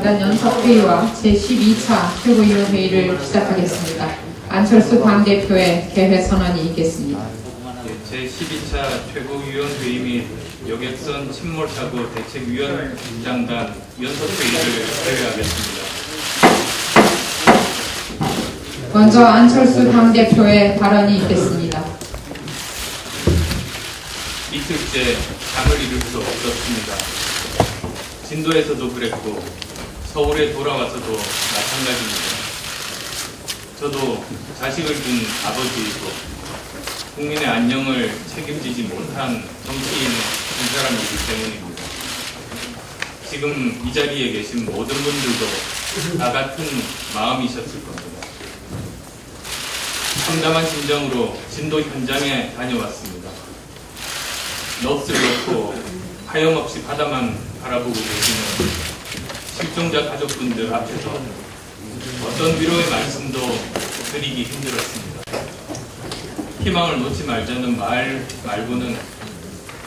연단 연석회의와 제12차 최고위원회의를 시작하겠습니다. 안철수 당대표의 개회 선언이 있겠습니다. 제12차 최고위원회의 및 여객선 침몰사고 대책위원장단 연석회의를 개회하겠습니다. 먼저 안철수 당대표의 발언이 있겠습니다. 이틀째 잠을 이룰 수 없었습니다. 진도에서도 그랬고 서울에 돌아와서도 마찬가지입니다. 저도 자식을 둔 아버지이고 국민의 안녕을 책임지지 못한 정치인 한 사람이기 때문입니다. 지금 이 자리에 계신 모든 분들도 나 같은 마음이셨을 겁니다. 참담한 심정으로 진도 현장에 다녀왔습니다. 넋을 놓고 하염없이 바다만 바라보고 계시는 실종자 가족분들 앞에서 어떤 위로의 말씀도 드리기 힘들었습니다. 희망을 놓지 말자는 말 말고는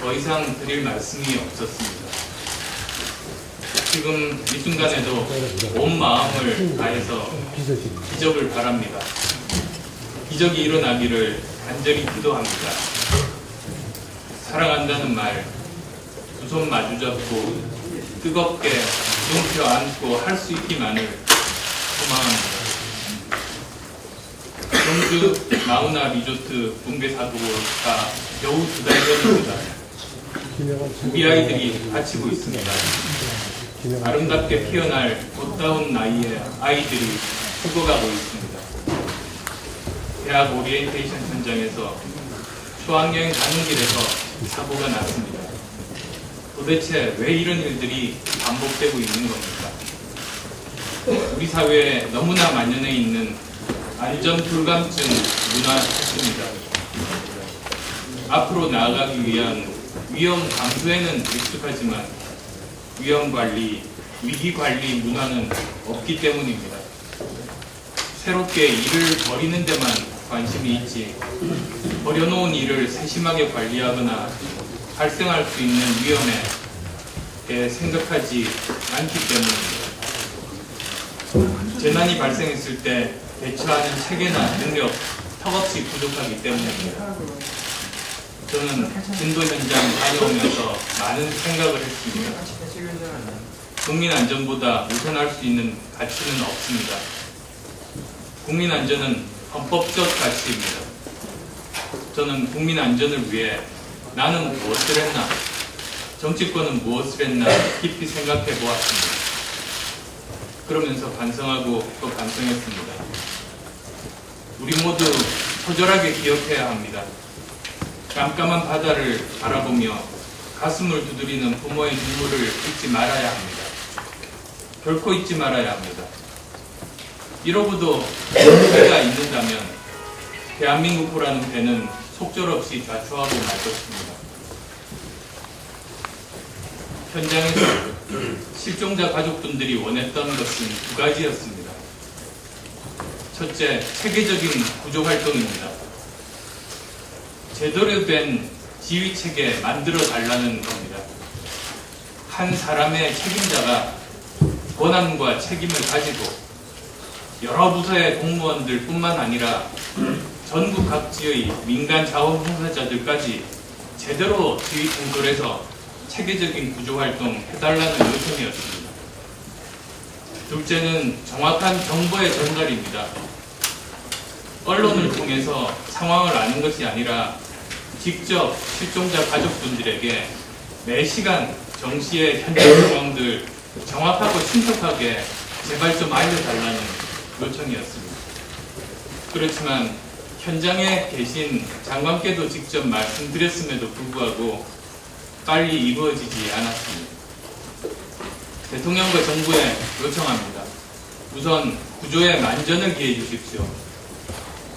더 이상 드릴 말씀이 없었습니다. 지금 이 순간에도 온 마음을 다해서 기적을 바랍니다. 기적이 일어나기를 간절히 기도합니다. 사랑한다는 말, 두 손 마주잡고 뜨겁게 눈켜 안고 할 수 있기만을 소망합니다. 경주 마우나 리조트 붕괴 사고가 겨우 2달 전입니다. 우리 아이들이 다치고 있습니다. 아름답게 피어날 꽃다운 나이에 아이들이 죽어가고 있습니다. 대학 오리엔테이션 현장에서 수학여행 가는 길에서 사고가 났습니다. 도대체 왜 이런 일들이 반복되고 있는 겁니까? 우리 사회에 너무나 만연해 있는 안전불감증 문화 자체입니다. 앞으로 나아가기 위한 위험 감수에는 익숙하지만 위험관리, 위기관리 문화는 없기 때문입니다. 새롭게 일을 벌이는 데만 관심이 있지 버려놓은 일을 세심하게 관리하거나 발생할 수 있는 위험에 대해 생각하지 않기 때문입니다. 재난이 발생했을 때 대처하는 체계나 능력 턱없이 부족하기 때문입니다. 저는 진도 현장 다녀오면서 많은 생각을 했습니다. 국민 안전보다 우선할 수 있는 가치는 없습니다. 국민 안전은 헌법적 가치입니다. 저는 국민 안전을 위해 나는 무엇을 했나, 정치권은 무엇을 했나 깊이 생각해 보았습니다. 그러면서 반성하고 또 반성했습니다. 우리 모두 처절하게 기억해야 합니다. 깜깜한 바다를 바라보며 가슴을 두드리는 부모의 눈물을 잊지 말아야 합니다. 결코 잊지 말아야 합니다. 이러고도 문제가 있는다면 대한민국이라는 배는 속절없이 좌초하고 말 것입니다. 현장에서 실종자 가족분들이 원했던 것은 2가지였습니다. 첫째, 체계적인 구조활동입니다. 제대로 된 지휘체계 만들어 달라는 겁니다. 한 사람의 책임자가 권한과 책임을 가지고 여러 부서의 공무원들 뿐만 아니라 전국 각지의 민간 자원봉사자들까지 제대로 지휘 통솔해서 체계적인 구조활동 해달라는 요청이었습니다. 둘째는 정확한 정보의 전달입니다. 언론을 통해서 상황을 아는 것이 아니라 직접 실종자 가족분들에게 매시간 정시의 현장 상황들 정확하고 신속하게 제발 좀 알려달라는 요청이었습니다. 그렇지만 현장에 계신 장관께도 직접 말씀드렸음에도 불구하고 빨리 이루어지지 않았습니다. 대통령과 정부에 요청합니다. 우선 구조에 만전을 기해 주십시오.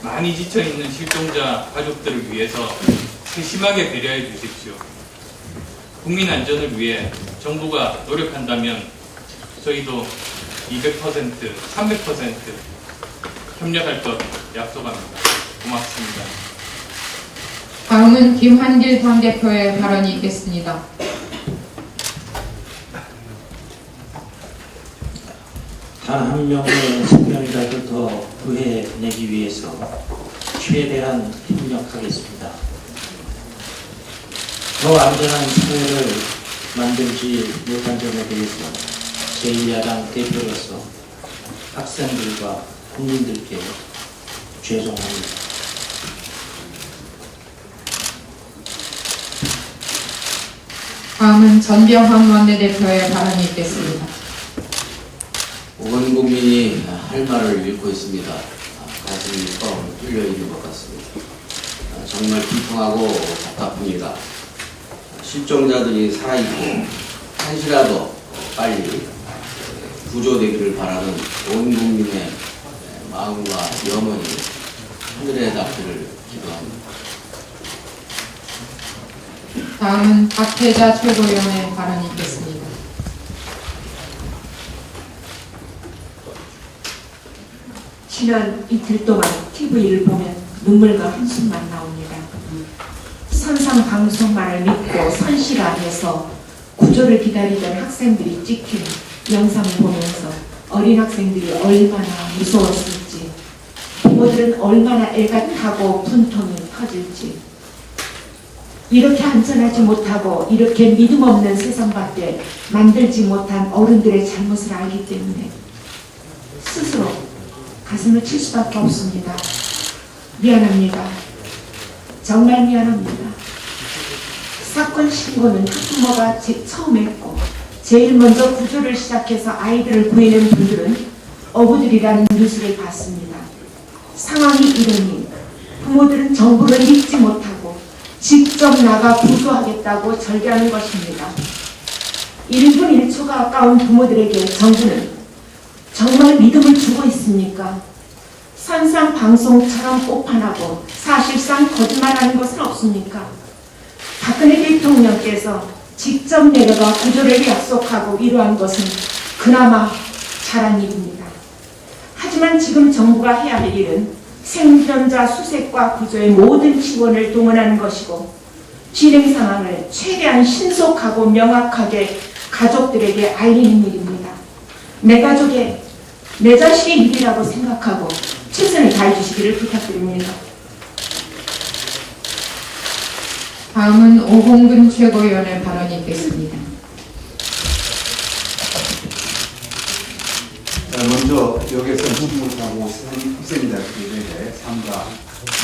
많이 지쳐있는 실종자 가족들을 위해서 세심하게 배려해 주십시오. 국민 안전을 위해 정부가 노력한다면 저희도 200%, 300% 협력할 것 약속합니다. 고맙습니다. 다음은 김한길 당대표의 발언이 있겠습니다. 단 한 명의 생명이라도 더 구해내기 위해서 최대한 협력하겠습니다. 더 안전한 사회를 만들지 못한 점에 대해서 제1야당 대표로서 학생들과 국민들께 죄송합니다. 다음은 전병헌 원내대표의 발언이 있겠습니다. 온 국민이 할 말을 잃고 있습니다. 가슴이 뻥 뚫려 있는 것 같습니다. 정말 비통하고 답답합니다. 실종자들이 살아있고 한시라도 빨리 구조되기를 바라는 온 국민의 마음과 염원이 하늘에 닿기를 기도합니다. 다음은 박혜자 최고위원의 발언이 있겠습니다. 지난 이틀 동안 TV를 보면 눈물과 한숨만 나옵니다. 선상 방송만을 믿고 선실 안에서 구조를 기다리던 학생들이 찍힌 영상을 보면서 어린 학생들이 얼마나 무서웠을지, 부모들은 얼마나 애가 타고 분통이 터질지, 이렇게 안전하지 못하고 이렇게 믿음 없는 세상밖에 만들지 못한 어른들의 잘못을 알기 때문에 스스로 가슴을 칠 수밖에 없습니다. 미안합니다. 정말 미안합니다. 사건 신고는 학부모가 처음 했고 제일 먼저 구조를 시작해서 아이들을 구해낸 분들은 어부들이라는 뉴스를 봤습니다. 상황이 이러니 부모들은 정부를 믿지 못하고 직접 나가 구조하겠다고 절개하는 것입니다. 1분 1초가 아까운 부모들에게 정부는 정말 믿음을 주고 있습니까? 선상 방송처럼 오판하고 사실상 거짓말하는 것은 없습니까? 박근혜 대통령께서 직접 내려가 구조를 약속하고 이러한 것은 그나마 잘한 일입니다. 하지만 지금 정부가 해야 할 일은 생존자 수색과 구조의 모든 지원을 동원하는 것이고 진행 상황을 최대한 신속하고 명확하게 가족들에게 알리는 일입니다. 내 가족의 내 자식의 일이라고 생각하고 최선을 다해 주시기를 부탁드립니다. 다음은 오홍근 최고위원의 발언이 있겠습니다. 먼저 여기서 출몰하고 학생들에 대해 삼가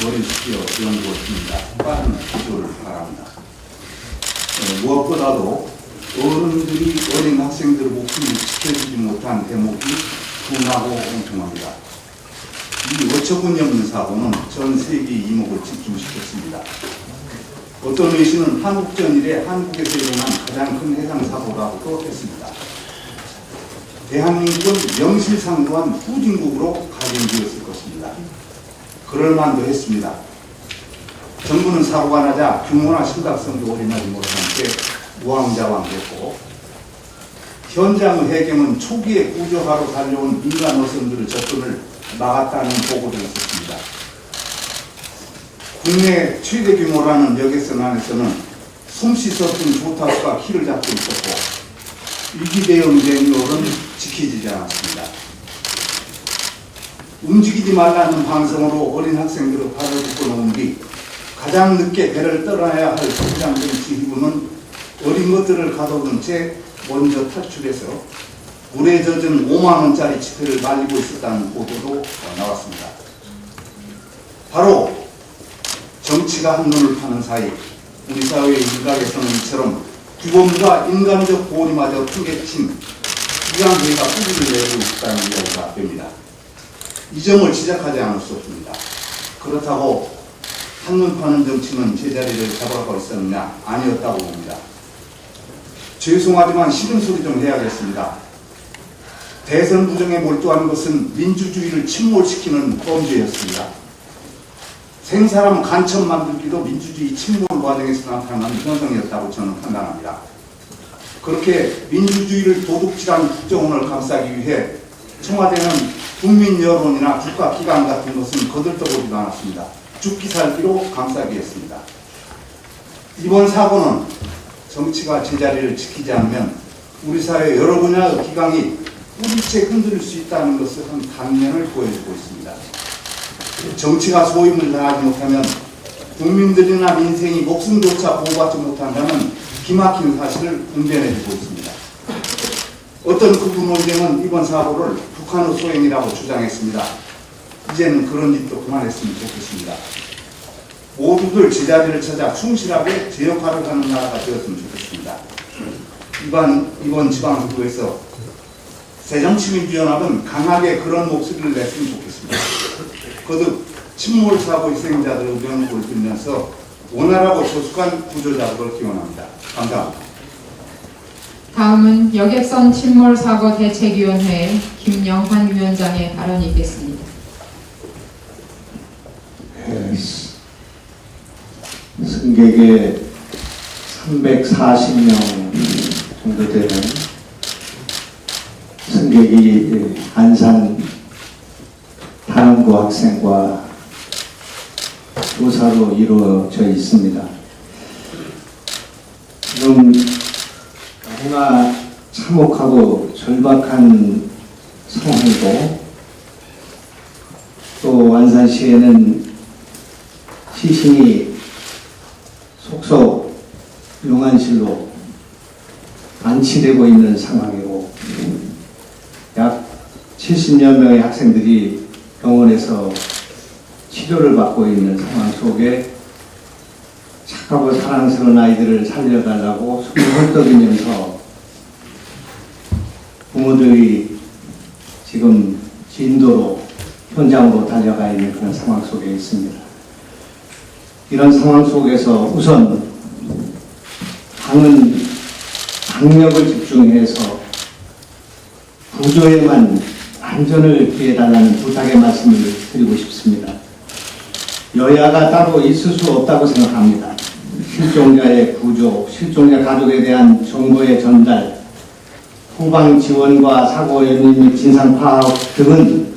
어린시키어 연구했습니다. 빠른 기조를 바랍니다. 무엇보다도 어른들이 어린 학생들 목숨을 지켜주지 못한 대목이 분하고 공통합니다. 이 어처구니 없는 사고는 전 세계 이목을 집중시켰습니다. 어떤 외신은 한국전 이래 한국에서 일어난 가장 큰 해상사고라고도 했습니다. 대한민국은 명실상부한 후진국으로 각인되었을 것입니다. 그럴만도 했습니다. 정부는 사고가 나자 규모나 심각성도 올인하지 못한 채 우왕좌왕했고 현장의 해경은 초기에 구조하러 달려온 민간 어선들의 접근을 막았다는 보고도 있었습니다. 국내 최대 규모라는 여객선 안에서는 솜씨 섰던 조타수가 키를 잡고 있었고 위기 대응 매뉴얼은 지켜지지 않았습니다. 움직이지 말라는 방송으로 어린 학생들의 발을 묶어놓은 뒤 가장 늦게 배를 떠나야 할 부장된 지휘부는 어린 것들을 가둬둔 채 먼저 탈출해서 물에 젖은 5만 원짜리 지폐를 말리고 있었다는 보도도 나왔습니다. 바로 정치가 한눈을 파는 사이 우리 사회의 일각에서는 이처럼 규범과 인간적 보호마저 팽개친 이양회가 뿌리를 내고 있다는 이야기가 됩니다. 이 점을 지적하지 않을 수 없습니다. 그렇다고 한눈 파는 정치는 제자리를 잡아가고 있었느냐? 아니었다고 봅니다. 죄송하지만 싫은 소리 좀 해야겠습니다. 대선 부정에 몰두한 것은 민주주의를 침몰시키는 범죄였습니다. 생사람 간첩 만들기도 민주주의 침몰 과정에서 나타난 현상이었다고 저는 판단합니다. 그렇게 민주주의를 도둑질한 국정원을 감싸기 위해 청와대는 국민 여론이나 국가기관 같은 것은 거들떠보지도 않았습니다. 죽기 살기로 감싸기 했습니다. 이번 사고는 정치가 제자리를 지키지 않으면 우리 사회 여러 분야의 기강이 뿌리채 흔들릴 수 있다는 것을 한 단면을 보여주고 있습니다. 정치가 소임을 다하지 못하면 국민들이나 민생이 목숨조차 보호받지 못한다는 기막힌 사실을 분변해주고 있습니다. 어떤 극우 논쟁은 이번 사고를 북한의 소행이라고 주장했습니다. 이제는 그런 짓도 그만했으면 좋겠습니다. 모두들 제자리를 찾아 충실하게 제 역할을 하는 나라가 되었으면 좋겠습니다. 이번 지방선거에서 새정치민주연합은 강하게 그런 목소리를 냈으면 좋겠습니다. 거듭 침몰사고 희생자들의 명복을 빌면서 원활하고 조속한 구조작업을 기원합니다. 감사합니다. 다음은 여객선 침몰 사고 대책위원회 김영환 위원장의 발언이 있겠습니다. 승객의 340명 정도 되는 승객이 안산 단원고 학생과 교사로 이루어져 있습니다. 지금 너무나 참혹하고 절박한 상황이고, 또 안산시에는 시신이 속속 용안실로 안치되고 있는 상황이고, 약 70여 명의 학생들이 병원에서 치료를 받고 있는 상황 속에 착하고 사랑스러운 아이들을 살려달라고 손을 헐떡이면서 부모들이 지금 진도로 현장으로 달려가 있는 그런 상황 속에 있습니다. 이런 상황 속에서 우선 당은 강력을 집중해서 구조에만 안전을 기해달라는 부탁의 말씀을 드리고 싶습니다. 여야가 따로 있을 수 없다고 생각합니다. 실종자의 구조, 실종자 가족에 대한 정보의 전달, 후방 지원과 사고 연임 및 진상 파악 등은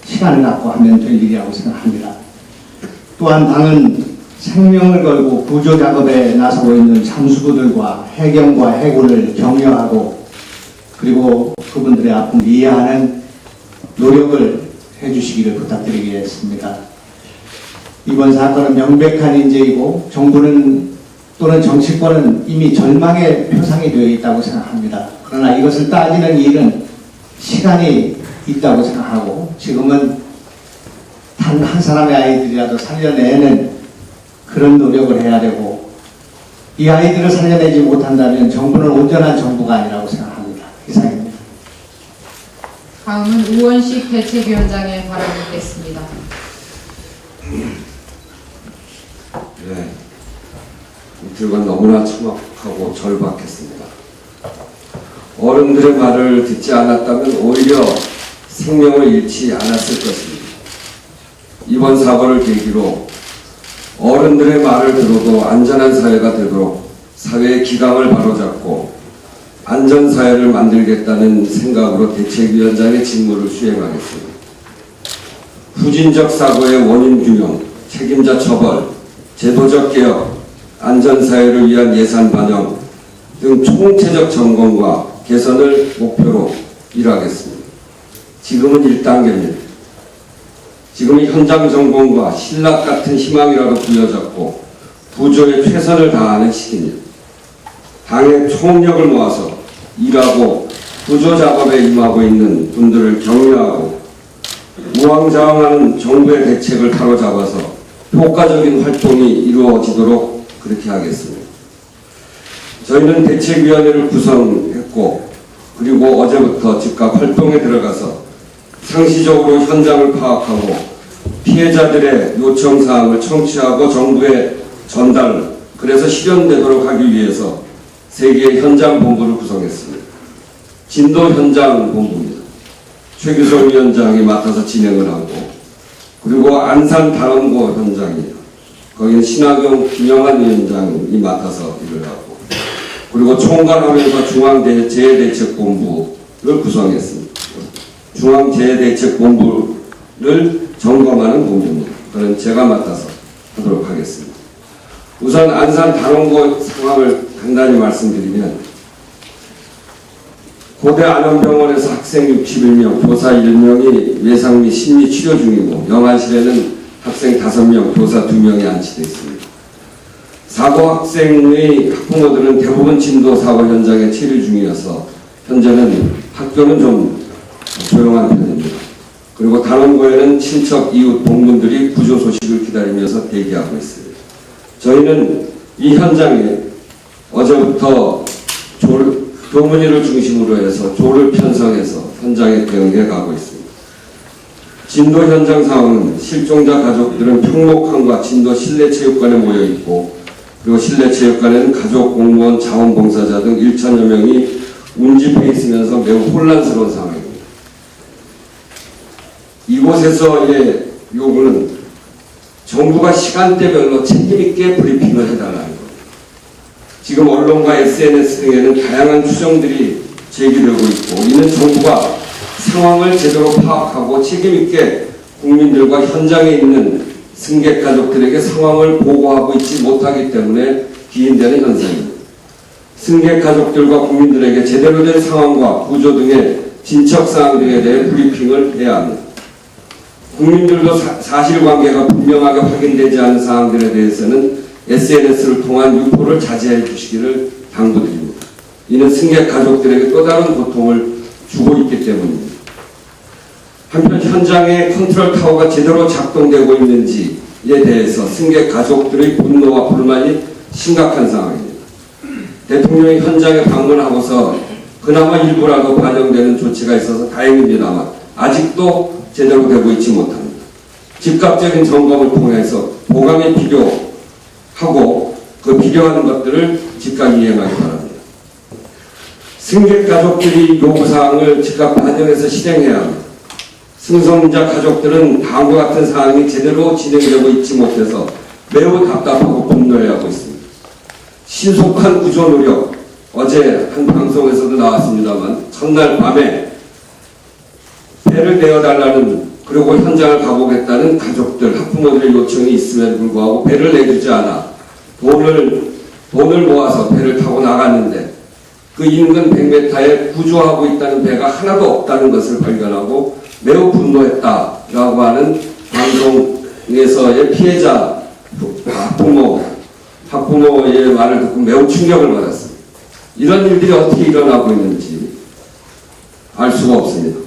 시간을 갖고 하면 될 일이라고 생각합니다. 또한 당은 생명을 걸고 구조 작업에 나서고 있는 잠수부들과 해경과 해군을 격려하고, 그리고 그분들의 아픔을 이해하는 노력을 해주시기를 부탁드리겠습니다. 이번 사건은 명백한 인재이고 정부는 또는 정치권은 이미 절망의 표상이 되어 있다고 생각합니다. 그러나 이것을 따지는 일은 시간이 있다고 생각하고, 지금은 단 한 사람의 아이들이라도 살려내는 그런 노력을 해야 되고, 이 아이들을 살려내지 못한다면 정부는 온전한 정부가 아니라고 생각합니다. 이상입니다. 다음은 우원식 대책위원장의 발언이 있겠습니다. 네, 이틀간 너무나 참혹하고 절박했습니다. 어른들의 말을 듣지 않았다면 오히려 생명을 잃지 않았을 것입니다. 이번 사고를 계기로 어른들의 말을 들어도 안전한 사회가 되도록 사회의 기강을 바로잡고 안전사회를 만들겠다는 생각으로 대책위원장의 직무를 수행하겠습니다. 후진적 사고의 원인 규명, 책임자 처벌, 제도적 개혁, 안전사회를 위한 예산 반영 등 총체적 점검과 개선을 목표로 일하겠습니다. 지금은 1단계입니다. 지금은 현장 점검과 신락 같은 희망이라도 부여잡고 구조에 최선을 다하는 시기입니다. 당의 총력을 모아서 일하고 구조 작업에 임하고 있는 분들을 격려하고 우왕좌왕하는 정부의 대책을 바로잡아서 효과적인 활동이 이루어지도록 그렇게 하겠습니다. 저희는 대책위원회를 구성했고, 그리고 어제부터 즉각 활동에 들어가서 상시적으로 현장을 파악하고 피해자들의 요청사항을 청취하고 정부에 전달, 그래서 실현되도록 하기 위해서 3개의 현장본부를 구성했습니다. 진도 현장본부입니다. 최규성 위원장이 맡아서 진행을 하고, 그리고 안산 단원고 현장이에요. 거기는 신학용 김영환 위원장이 맡아서 일을 하고, 그리고 총괄하면서 중앙재해대책본부를 구성했습니다. 중앙재해대책본부를 점검하는 본부입니다. 그건 제가 맡아서 하도록 하겠습니다. 우선 안산 단원고 상황을 간단히 말씀드리면, 고대 안원병원에서 학생 61명, 교사 1명이 외상 및 심리 치료 중이고 영안실에는 학생 5명, 교사 2명이 안치되어 있습니다. 사고 학생의 학부모들은 대부분 진도 사고 현장에 체류 중이어서 현재는 학교는 좀 조용한 편입니다. 그리고 단원고에는 친척, 이웃, 동문들이 구조 소식을 기다리면서 대기하고 있습니다. 저희는 이 현장에 어제부터 교문위를 중심으로 해서 조를 편성해서 현장에 대응해 가고 있습니다. 진도 현장 상황은 실종자 가족들은 평목항과 진도 실내체육관에 모여 있고 그리고 실내체육관에는 가족, 공무원, 자원봉사자 등 1천여 명이 운집해 있으면서 매우 혼란스러운 상황입니다. 이곳에서의 요구는 정부가 시간대별로 책임있게 브리핑을 해달라는 겁니다. 지금 언론과 SNS 등에는 다양한 추정들이 제기되고 있고 이는 정부가 상황을 제대로 파악하고 책임있게 국민들과 현장에 있는 승객 가족들에게 상황을 보고하고 있지 못하기 때문에 기인되는 현상입니다. 승객 가족들과 국민들에게 제대로 된 상황과 구조 등의 진척 사항 등에 대해 브리핑을 해야 합니다. 국민들도 사실관계가 분명하게 확인되지 않은 사항들에 대해서는 SNS를 통한 유포를 자제해 주시기를 당부드립니다. 이는 승객 가족들에게 또 다른 고통을 주고 있기 때문입니다. 한편 현장에 컨트롤 타워가 제대로 작동되고 있는지에 대해서 승객 가족들의 분노와 불만이 심각한 상황입니다. 대통령이 현장에 방문하고서 그나마 일부라도 반영되는 조치가 있어서 다행입니다만 아직도 제대로 되고 있지 못합니다. 즉각적인 점검을 통해서 보강에 필요하고 그 필요한 것들을 즉각 이행하기 바랍니다. 승객 가족들이 요구사항을 즉각 반영해서 실행해야 합니다. 승선자 가족들은 다음과 같은 사항이 제대로 진행되고 있지 못해서 매우 답답하고 분노해하고 있습니다. 신속한 구조 노력, 어제 한 방송에서도 나왔습니다만 첫날 밤에 배를 내어달라는 그리고 현장을 가보겠다는 가족들, 학부모들의 요청이 있음에도 불구하고 배를 내주지 않아 돈을 모아서 배를 타고 나갔는데 그 인근 100m에 구조하고 있다는 배가 하나도 없다는 것을 발견하고 매우 분노했다라고 하는 방송에서의 피해자 학부모의 말을 듣고 매우 충격을 받았습니다. 이런 일들이 어떻게 일어나고 있는지 알 수가 없습니다.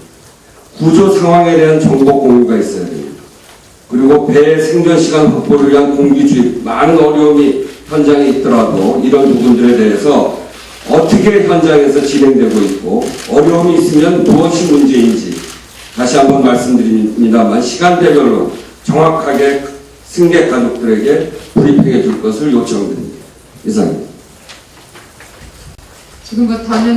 구조 상황에 대한 정보 공유가 있어야 됩니다. 그리고 배의 생존 시간 확보를 위한 공기 주입, 많은 어려움이 현장에 있더라도 이런 부분들에 대해서 어떻게 현장에서 진행되고 있고 어려움이 있으면 무엇이 문제인지 다시 한번 말씀드립니다만 시간대별로 정확하게 승객 가족들에게 브리핑해 줄 것을 요청드립니다. 이상입니다. 지금부터는